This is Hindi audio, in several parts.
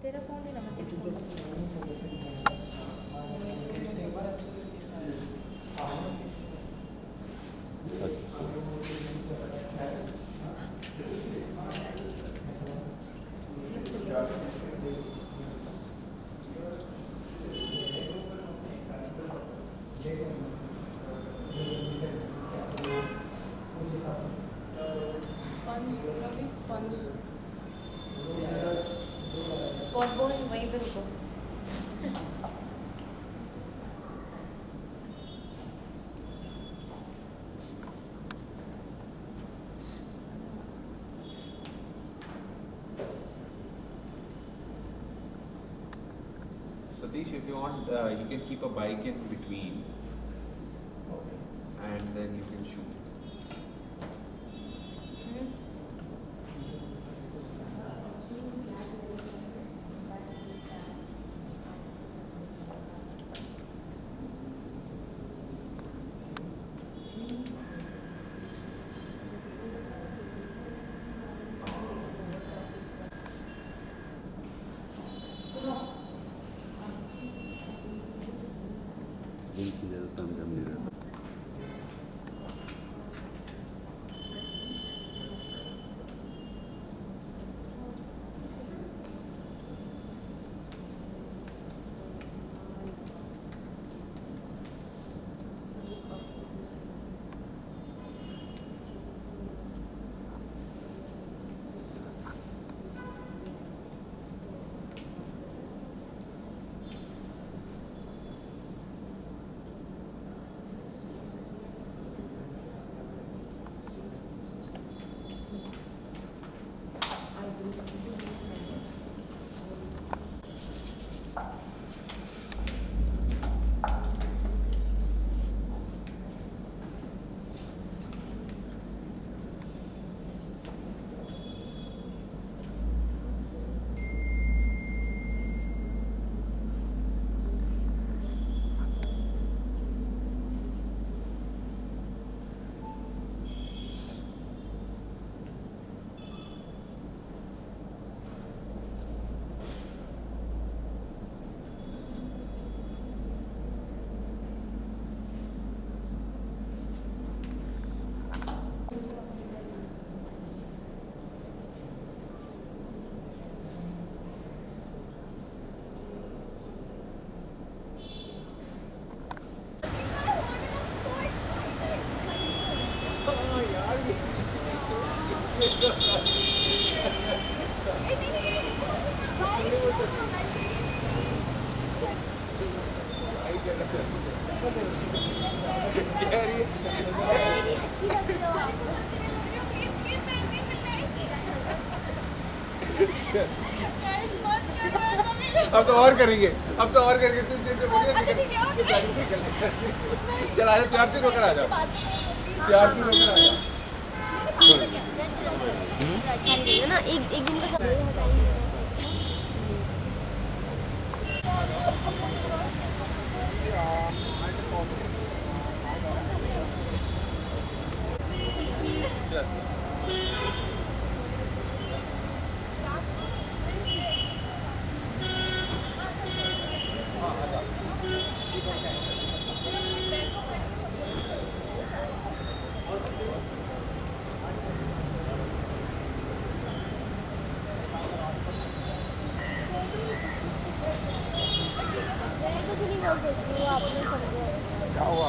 तेरा फोन है ना मैं तेरे phone sponge Ravi sponge spot boy वहीं पे रुको Satish, if you want, you can keep a bike in between. Okay. And then you can shoot. इनकी ज़्यादा तामझाम नहीं रहता। अब तो और करेंगे, अब तो और करेंगे। तुम चल आजा, प्यार से रोकर आजा, प्यार से रोकर आजा। अच्छा नहीं लगेगा ना एक एक दिन का सब हटाएंगे क्या हुआ?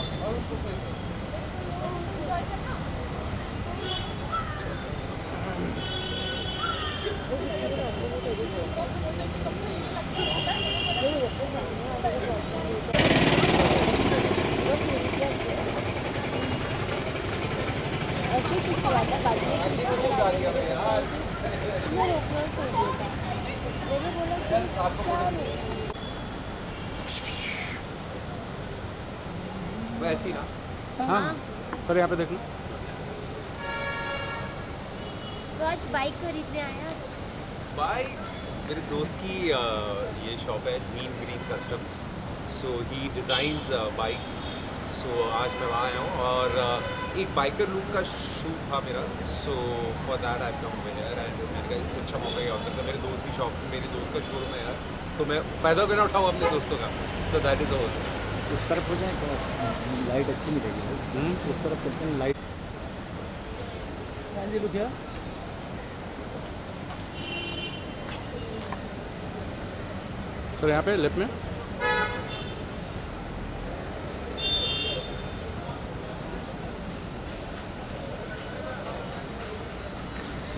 ऐसे ही कुछ हुआ था बाद में मैं रोकना चाहिए था मैंने बोला कि वैसे ही ना। हाँ सर यहाँ पे देख लो। तो आज बाइक खरीदने आया बाइक मेरे दोस्त की ये शॉप है मीन ग्रीन कस्टम्स, सो ही डिज़ाइंस बाइक्स, सो आज मैं वहाँ आया हूँ और एक बाइकर लुक का शूट था मेरा. So for that I come over here and मैंने कहा इससे अच्छा मौका क्या हो सकता है. मेरे दोस्त की शॉप, मेरे दोस्त का शोरूम है यार, तो मैं फ़ायदा भी ना उठाऊँ अपने दोस्तों का. So that is the whole. उस तरफ हो जाए तो लाइट अच्छी मिलेगी. उस तरफ चलते हैं लाइट. जी रुकिए. सर यहाँ पे लेफ्ट में.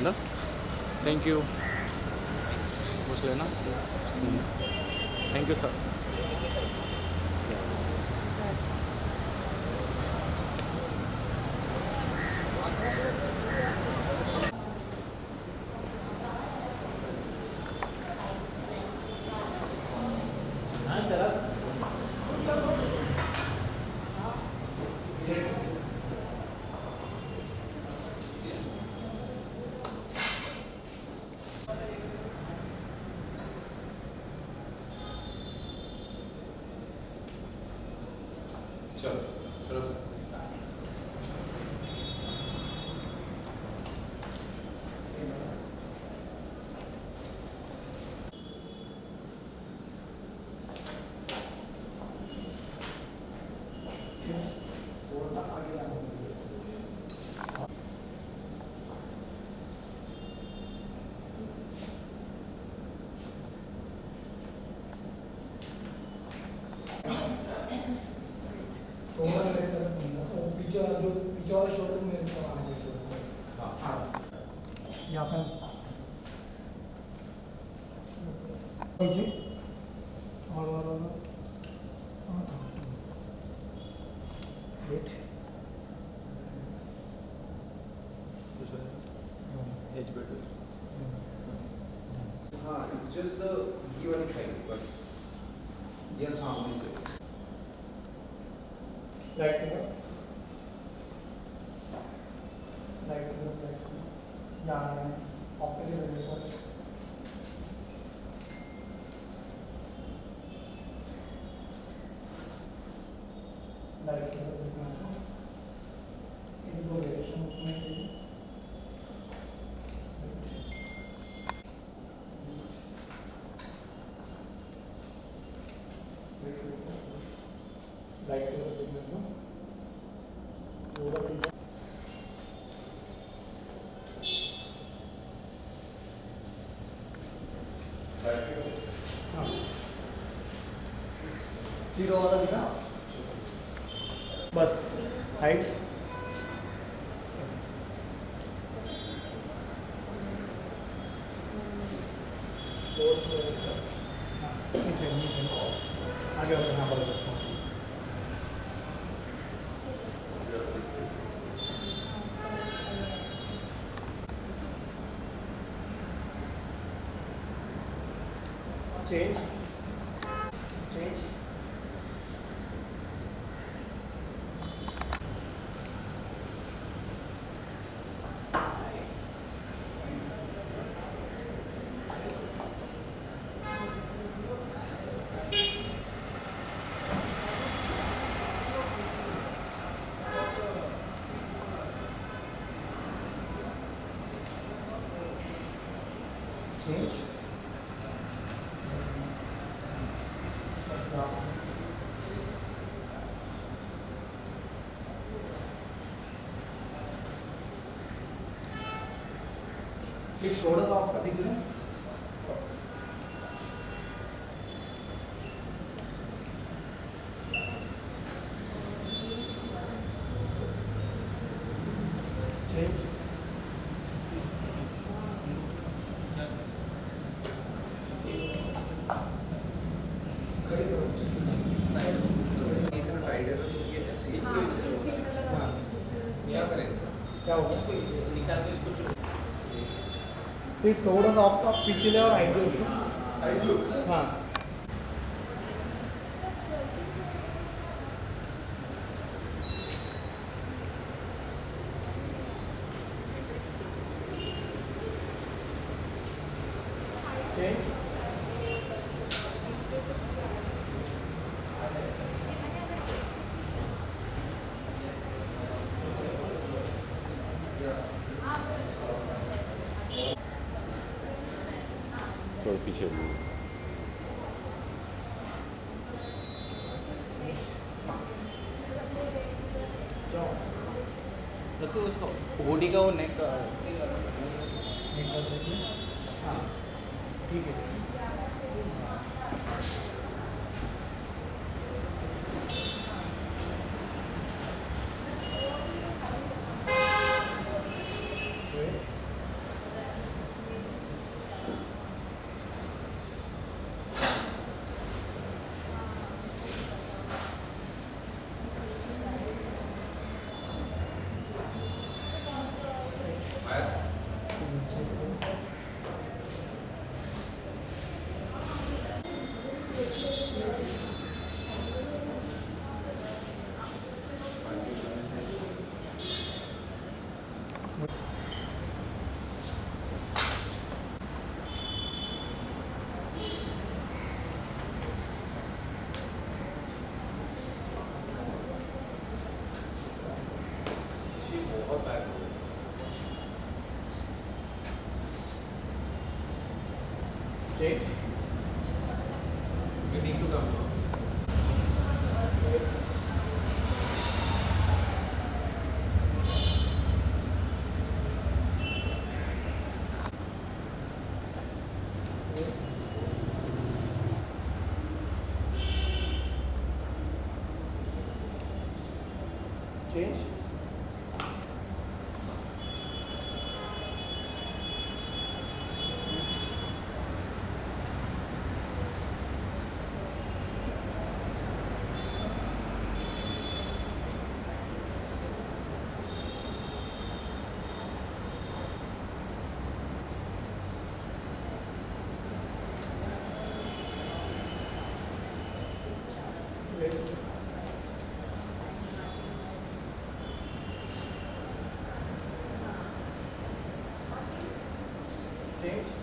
ना थैंक यू. कुछ लेना. Thank you sir. चलो चलो सर. पीछे वाला शोल्डर में आने चाहिए. हाँ यहाँ पे नीचे और वेट. हाँ, इट्स जस्ट द ये वाली साइड बस. या सामने से. राइट में यहाँ ऑपरेटिव करने पर लाइट इन दो वेरिएशन उसमें लाइट थोड़ा सा जीरो वाला दिखा बस. हाइट आगे यहाँ पर change. प्लीज थोड़ा सा आपका पीछे ना. इतना टाइट है ये ऐसे ही. क्या करें? क्या होगा निकाल के कुछ. फिर थोड़ा सा आपका पीछे ले और आइडियो. हाँ change. थोड़ा पीछे तो उसको बॉडी का वो नेक हाँ ठीक है बहुत bad You need to come now. Change change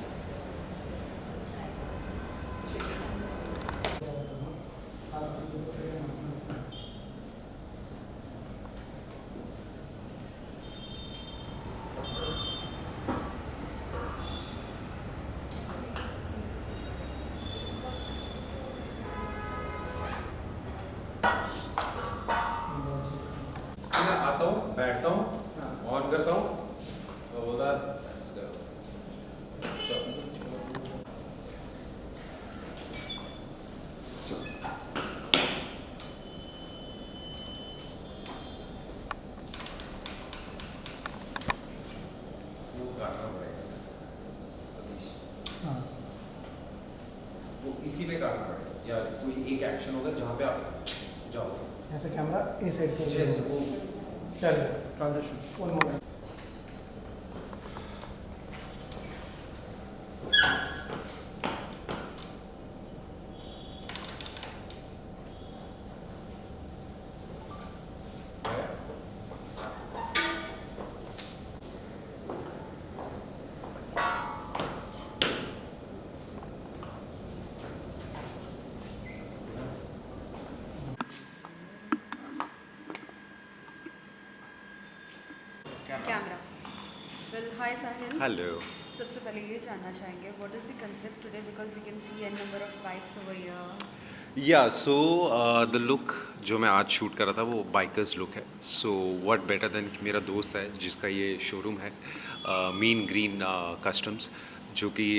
मैं आता हूँ बैठता हूँ ऑन करता हूँ तो बोला let's go. वो काटना पड़ेगा सतीश हाँ वो इसी पे काटना पड़ेगा या कोई एक एक्शन होगा जहाँ पे आप जाओगे ऐसे कैमरा इस साइड से जैसे वो चल transition one moment camera well hi Sahil hello सबसे पहले ये जानना चाहेंगे what is the concept today because we can see n number of bikes over here या सो द लुक जो मैं आज शूट कर रहा था वो बाइकर्स लुक है सो व्हाट बेटर देन कि मेरा दोस्त है जिसका ये शोरूम है मीन ग्रीन कस्टम्स जो कि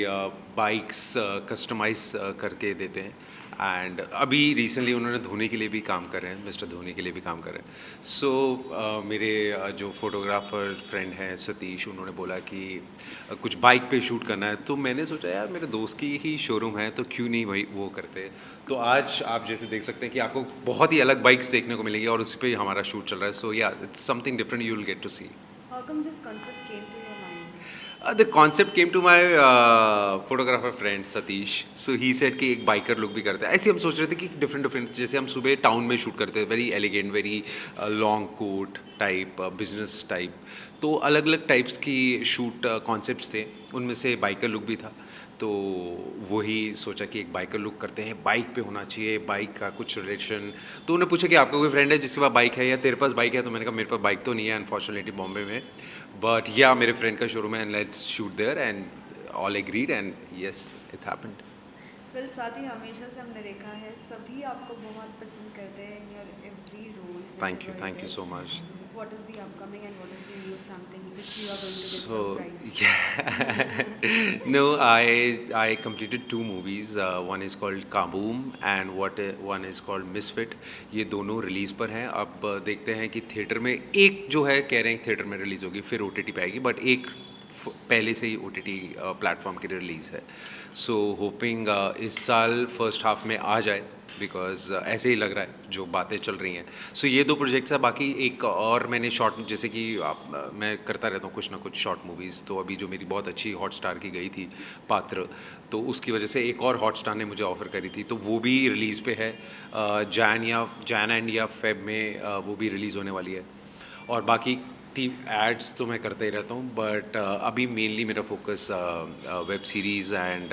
बाइक्स कस्टमाइज करके देते हैं एंड अभी रिसेंटली उन्होंने धोनी के लिए भी काम कर रहे हैं मिस्टर धोनी के लिए भी काम कर रहे हैं सो मेरे जो फोटोग्राफर फ्रेंड हैं सतीश उन्होंने बोला कि कुछ बाइक पे शूट करना है तो मैंने सोचा यार मेरे दोस्त की ही शोरूम है तो क्यों नहीं वही वो करते तो आज आप जैसे देख सकते हैं कि आपको बहुत ही अलग बाइक्स देखने को मिलेंगी और उसी पे हमारा शूट चल रहा है सो या it's something different you will get to see how come this concept came to your mind the concept came to my photographer friend Satish so he said कि एक बाइकर लुक भी करते हैं ऐसे हम सोच रहे थे कि डिफरेंट डिफरेंट जैसे हम सुबह टाउन में शूट करते हैं very elegant very long coat type business type तो अलग अलग टाइप्स की शूट कॉन्सेप्ट्स थे उनमें से बाइकर लुक भी था तो वही सोचा कि एक बाइकर लुक करते हैं, बाइक पे होना चाहिए, बाइक का कुछ रिलेशन। तो उन्होंने पूछा कि आपका कोई फ्रेंड है जिसके पास बाइक है या तेरे पास बाइक है, तो मैंने कहा मेरे पास बाइक तो नहीं है अनफॉर्चुनेटली बॉम्बे में, बट या मेरे फ्रेंड का शोरूम है and let's shoot there and all agreed and yes it happened. Well साथ ही हमेशा से हमने देखा है सभी आपको बहुत पसंद करते हैं in your every role. Thank you so much. What is the upcoming and what is the new something which you are going to get surprised? Yeah. No, I completed 2 movies. One is called Kaboom and one is called Misfit. ये दोनों रिलीज़ पर हैं। अब देखते हैं कि थिएटर में एक जो है कह रहे हैं थिएटर में रिलीज़ होगी फिर OTT पे आएगी, बट एक पहले से ही OTT प्लेटफॉर्म की रिलीज़ है। सो होपिंग इस साल फर्स्ट हाफ में आ जाए, बिकॉज ऐसे ही लग रहा है जो बातें चल रही हैं। सो ये 2 प्रोजेक्ट्स है। बाकी एक और मैंने शॉर्ट, जैसे कि मैं करता रहता हूँ कुछ ना कुछ शॉर्ट मूवीज़, तो अभी जो मेरी बहुत अच्छी हॉटस्टार की गई थी पात्र, तो उसकी वजह से एक और हॉटस्टार ने मुझे ऑफ़र करी थी, तो वो भी रिलीज़ पे है। जैन एंड या फेब में वो भी रिलीज़ होने वाली है। और बाकी एड्स तो मैं करता ही रहता हूँ, बट अभी मेनली मेरा फोकस वेब सीरीज़ एंड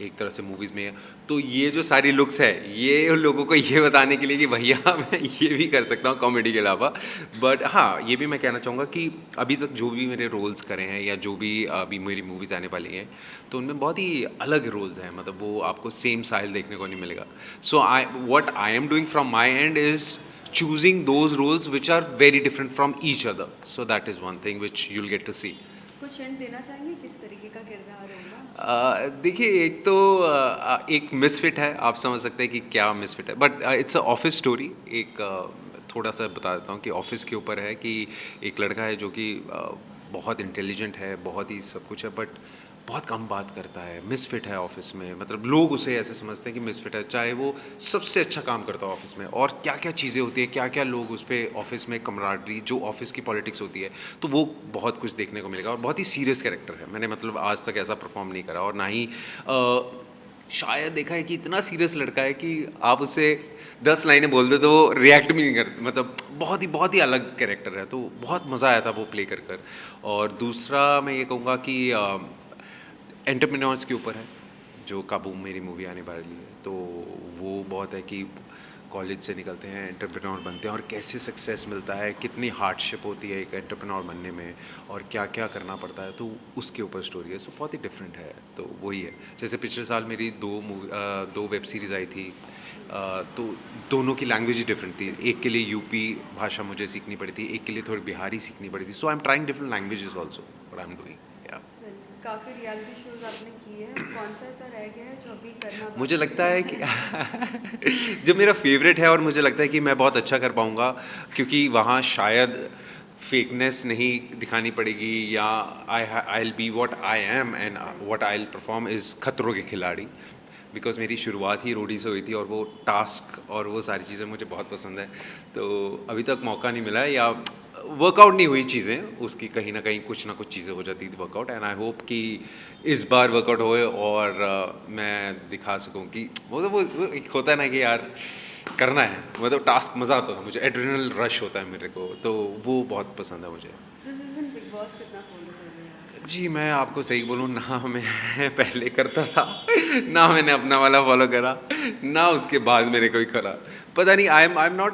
एक तरह से मूवीज़ में है। तो ये जो सारी लुक्स है ये उन लोगों को ये बताने के लिए कि भैया मैं ये भी कर सकता हूँ कॉमेडी के अलावा। बट हाँ, ये भी मैं कहना चाहूँगा कि अभी तक जो भी मेरे रोल्स करे हैं या जो भी अभी मेरी मूवीज़ आने वाली हैं, तो उनमें बहुत ही अलग रोल्स हैं, मतलब वो आपको सेम साहिल देखने को नहीं मिलेगा। So what I am doing from my and is choosing those roles which are very different from each other, so that is one thing which you'll get to see. कुछ हिंट देना चाहेंगे किस तरीके का किरदार होगा? देखिए, एक तो एक मिसफिट है, आप समझ सकते हैं कि क्या मिसफिट है, but it's a office story. एक थोड़ा सा बता देता हूँ कि ऑफिस के ऊपर है कि एक लड़का है जो कि बहुत इंटेलिजेंट है, बहुत ही सब कुछ है, बट बहुत कम बात करता है, मिसफिट है ऑफिस में। मतलब लोग उसे ऐसे समझते हैं कि मिसफिट है, चाहे वो सबसे अच्छा काम करता है ऑफिस में, और क्या क्या चीज़ें होती है, क्या क्या लोग उस पर ऑफिस में कमराडरी, जो ऑफिस की पॉलिटिक्स होती है, तो वो बहुत कुछ देखने को मिलेगा। और बहुत ही सीरियस कैरेक्टर है, मैंने मतलब आज तक ऐसा परफॉर्म नहीं करा, और ना ही शायद देखा है कि इतना सीरियस लड़का है कि आप उससे 10 लाइनें बोल दो तो वो रिएक्ट भी नहीं करते, मतलब बहुत ही अलग कैरेक्टर है। तो बहुत मज़ा आया था वो प्ले कर कर। और दूसरा मैं ये कहूँगा कि एंटरप्रेन्योर्स के ऊपर है, जो काबूम मेरी मूवी आने वाली है, तो वो बहुत है कि कॉलेज से निकलते हैं, एंटरप्रेन्योर बनते हैं, और कैसे सक्सेस मिलता है, कितनी हार्डशिप होती है एक एंटरप्रेन्योर बनने में, और क्या क्या करना पड़ता है, तो उसके ऊपर स्टोरी है। सो बहुत ही डिफरेंट है। तो वही है, जैसे पिछले साल मेरी 2 वेब सीरीज़ आई थी, तो दोनों की लैंग्वेज डिफरेंट थी। एक के लिए यूपी भाषा मुझे सीखनी पड़ी थी, एक के लिए थोड़ी बिहारी सीखनी पड़ी थी। So I am trying different languages also, what I am doing. काफ़ी रियलिटी शोज आपने किए हैं, कौन सा ऐसा रह गया है जो अभी करना? मुझे लगता है कि जो मेरा फेवरेट है, और मुझे लगता है कि मैं बहुत अच्छा कर पाऊँगा, क्योंकि वहाँ शायद फेकनेस नहीं दिखानी पड़ेगी, या I will be what I M and what I will perform is खतरों के खिलाड़ी। बिकॉज मेरी शुरुआत ही रोडी से हुई थी, और वो टास्क और वो सारी चीज़ें मुझे बहुत पसंद है। तो अभी तक मौका नहीं मिला है, या वर्कआउट नहीं हुई चीज़ें उसकी, कहीं ना कहीं कुछ ना कुछ चीज़ें हो जाती थी वर्कआउट, एंड आई होप कि इस बार वर्कआउट होए और मैं दिखा सकूं कि वो एक होता है ना कि यार करना है, मतलब टास्क मज़ा आता था मुझे, एड्रेनल रश होता है मेरे को, तो वो बहुत पसंद है मुझे। बिग बॉस कितना फॉलो कर रहे हैं? जी मैं आपको सही बोलूँ ना, मैं पहले करता था ना, मैंने अपना वाला फॉलो करा ना, उसके बाद मेरे कोई करा, पता नहीं। आई एम नॉट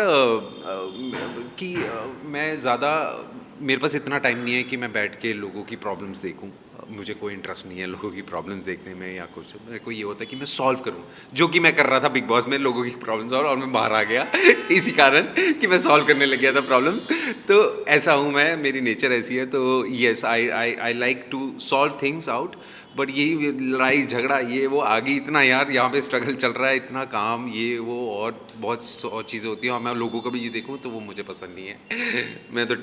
कि मैं ज़्यादा, मेरे पास इतना टाइम नहीं है कि मैं बैठ के लोगों की प्रॉब्लम्स देखूं, मुझे कोई इंटरेस्ट नहीं है लोगों की प्रॉब्लम्स देखने में या कुछ। मेरे को ये होता है कि मैं सॉल्व करूं, जो कि मैं कर रहा था बिग बॉस में, लोगों की प्रॉब्लम्स और मैं बाहर आ गया इसी कारण कि मैं सॉल्व करने लग गया था प्रॉब्लम। तो ऐसा हूं मैं, मेरी नेचर ऐसी है। तो yes, I like to solve things out, but यही लड़ाई झगड़ा ये वो आगे इतना, यार यहाँ पे स्ट्रगल चल रहा है, इतना काम ये वो और बहुत और चीज़ें होती हैं, और मैं लोगों को भी ये देखूँ तो वो मुझे पसंद नहीं है। मैं तो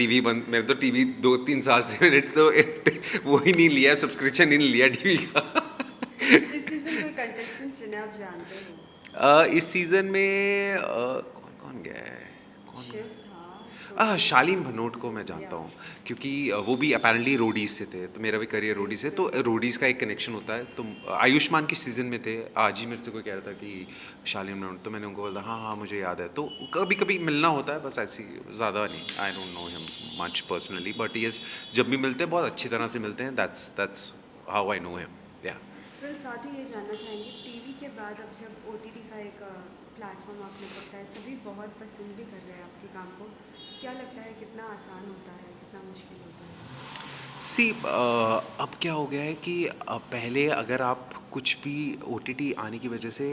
टीवी 2-3 साल से मैंने तो वो ही नहीं लिया, सब्सक्रिप्शन ही नहीं लिया टीवी का। इस सीजन में कंटेस्टेंट्स जिन्हें आप जानते हो? इस सीज़न में कौन गया है, शिव था, शालीन भनोट को मैं जानता हूँ, क्योंकि वो भी अपेरेंटली रोडीज़ से थे, तो मेरा भी करियर रोडीज़ से, तो रोडीज़ का एक कनेक्शन होता है। तो आयुष्मान की सीज़न में थे, आज ही मेरे से कोई कह रहा था कि शालीन भनोट, तो मैंने उनको बोला हाँ मुझे याद है। तो कभी कभी मिलना होता है, बस ऐसी, ज़्यादा नहीं। I don't know him much personally, but yes जब भी मिलते हैं बहुत अच्छी तरह से मिलते हैं। That's how I know him. या फिर साथ ही ये जानना चाहेंगे टीवी के बाद अब जब OTT का एक प्लेटफॉर्म आपने पकड़ा है, सभी बहुत पसंद भी कर रहे हैं आपके काम को, क्या लगता है कितना आसान होता है, कितना मुश्किल होता है? सी अब क्या हो गया है कि पहले अगर आप कुछ भी OTT आने की वजह से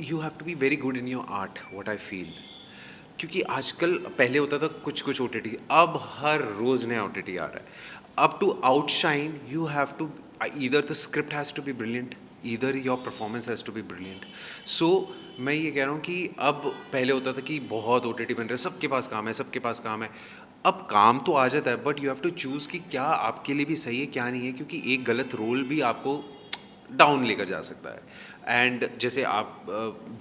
you have to be very good in your art, what I feel. क्योंकि आजकल पहले होता था कुछ OTT, अब हर रोज़ नया OTT आ रहा है। अब to outshine you have to either the script has to be brilliant, either your performance has to be brilliant. So मैं ये कह रहा हूँ कि अब पहले होता था कि बहुत OTT बन रहे हैं, सबके पास काम है, सबके पास काम है। अब काम तो आ जाता है, but you have to choose कि क्या आपके लिए भी सही है क्या नहीं है, क्योंकि एक गलत रोल भी आपको डाउन लेकर जा सकता है। एंड जैसे आप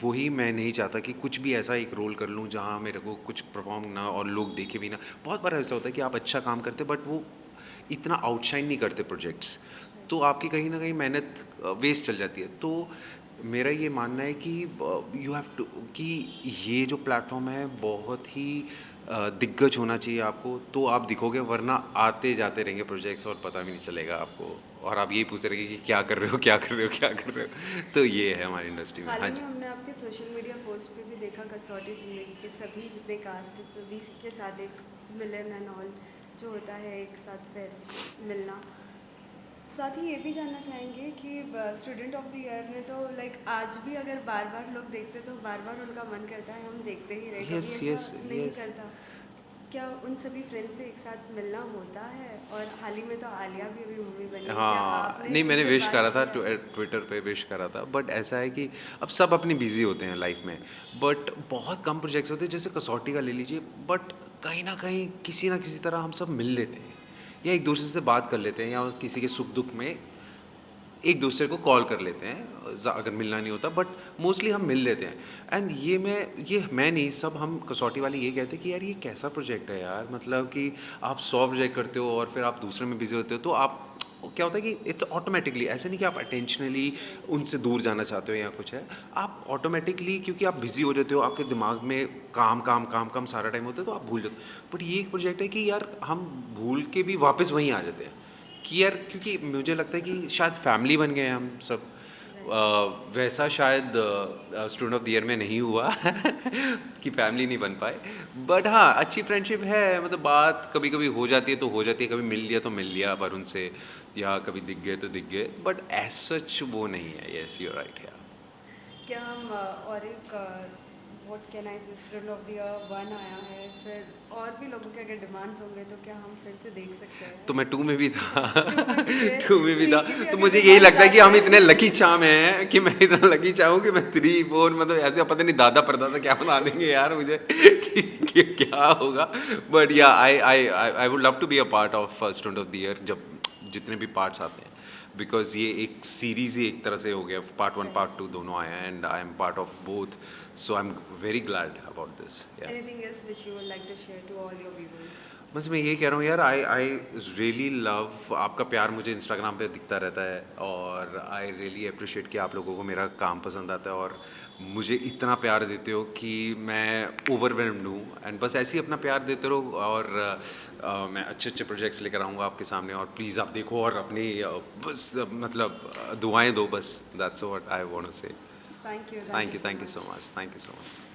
वही मैं नहीं चाहता कि कुछ भी ऐसा एक रोल कर लूँ जहाँ मेरे को कुछ परफॉर्म ना और लोग देखे भी ना। बहुत बार ऐसा होता है कि आप अच्छा काम करते बट वो इतना आउटशाइन नहीं करते प्रोजेक्ट्स, तो आपकी कहीं ना कहीं मेहनत वेस्ट चल जाती है। तो मेरा ये मानना है कि यू हैव टू कि ये जो प्लेटफॉर्म है बहुत ही दिग्गज होना चाहिए आपको, तो आप दिखोगे, वरना आते जाते रहेंगे प्रोजेक्ट्स और पता भी नहीं चलेगा आपको, और आप यही पूछते रहेंगे कि क्या कर रहे हो क्या कर रहे हो क्या कर रहे हो। तो ये है हमारी इंडस्ट्री में। हाल हाँ ही जी, में हमने आपके सोशल मीडिया पोस्ट पे भी देखा कसौटी जिंदगी के सभी जितने कास्ट सभी के साथ एक मिलन एंड ऑल जो होता है, एक साथ फिर मिलना। साथ ही ये भी जानना चाहेंगे कि स्टूडेंट ऑफ द ईयर में तो लाइक आज भी अगर बार बार लोग देखते तो बार बार उनका मन करता है हम देखते ही रहे, Yes, कभी yes, ऐसा नहीं yes. करता। क्या उन सभी फ्रेंड्स से एक साथ मिलना होता है? और हाल ही में तो आलिया भी अभी मूवी बनी है, क्या हाँ आपने नहीं, मैंने उनसे विश बात करा था, किया? ट्विटर पे विश करा था। बट ऐसा है कि अब सब अपनी बिजी होते हैं लाइफ में, बट बहुत कम प्रोजेक्ट्स होते हैं, जैसे कसौटी का ले लीजिए। बट कहीं ना कहीं किसी ना किसी तरह हम सब मिल लेते हैं या एक दूसरे से बात कर लेते हैं, या किसी के सुख दुख में एक दूसरे को कॉल कर लेते हैं अगर मिलना नहीं होता, बट मोस्टली हम मिल लेते हैं। एंड ये मैं नहीं, सब हम कसौटी वाले ये कहते हैं कि यार ये कैसा प्रोजेक्ट है यार, मतलब कि आप 100 प्रोजेक्ट करते हो और फिर आप दूसरे में बिजी होते हो, तो आप क्या होता है कि इट्स ऑटोमेटिकली, ऐसे नहीं कि आप अटेंशनली उनसे दूर जाना चाहते हो या कुछ है, आप ऑटोमेटिकली क्योंकि आप बिजी हो जाते हो, आपके दिमाग में काम काम काम काम सारा टाइम होता है, तो आप भूल जाते हो। बट ये एक प्रोजेक्ट है कि यार हम भूल के भी वापस वहीं आ जाते हैं कि यार, क्योंकि मुझे लगता है कि शायद फैमिली बन गए हम सब। वैसा शायद स्टूडेंट ऑफ द ईयर में नहीं हुआ कि फैमिली नहीं बन पाए, बट हाँ अच्छी फ्रेंडशिप है। मतलब बात कभी कभी हो जाती है तो हो जाती है, कभी मिल लिया तो मिल लिया पर उनसे, या कभी दिख गए तो दिख गए, बट एज सच वो नहीं है। Yes, you right. या क्या हम और एक व्हाट कैन आई से स्टूडेंट ऑफ द ईयर 1 आया है, फिर और भी लोगों के अगर डिमांड्स होंगे तो क्या हम फिर से देख सकते हैं? तो मैं 2 में भी था है। 2 में भी था, Three की भी तो अगर मुझे यही demand लगता है कि हम ज़्यादा इतने लकी चाम हैं कि मैं इतना लकी चाहूँ कि मैं 3 4 मतलब ऐसे पता नहीं दादा परदादा क्या बना देंगे यार मुझे कि क्या होगा। बट या I would love to be a part of student of the year, जब जितने भी पार्ट्स आते हैं, बिकॉज ये एक सीरीज़ ही एक तरह से हो गया, पार्ट 1 पार्ट 2 दोनों आए हैं, and I am part of both, so I am very glad about this. Anything else which you would like to share to all your viewers? बस मैं ये कह रहा हूँ यार, आई रियली लव, आपका प्यार मुझे इंस्टाग्राम पे दिखता रहता है, और आई रियली अप्रिशिएट कि आप लोगों को मेरा काम पसंद आता है और मुझे इतना प्यार देते हो कि मैं ओवरवेल्म्ड हूँ। एंड बस ऐसे ही अपना प्यार देते रहो, और मैं अच्छे अच्छे प्रोजेक्ट्स लेकर आऊँगा आपके सामने, और प्लीज़ आप देखो और अपनी बस मतलब दुआएं दो, बस that's what I want to say. Thank you. Thank you so much, thank you so much.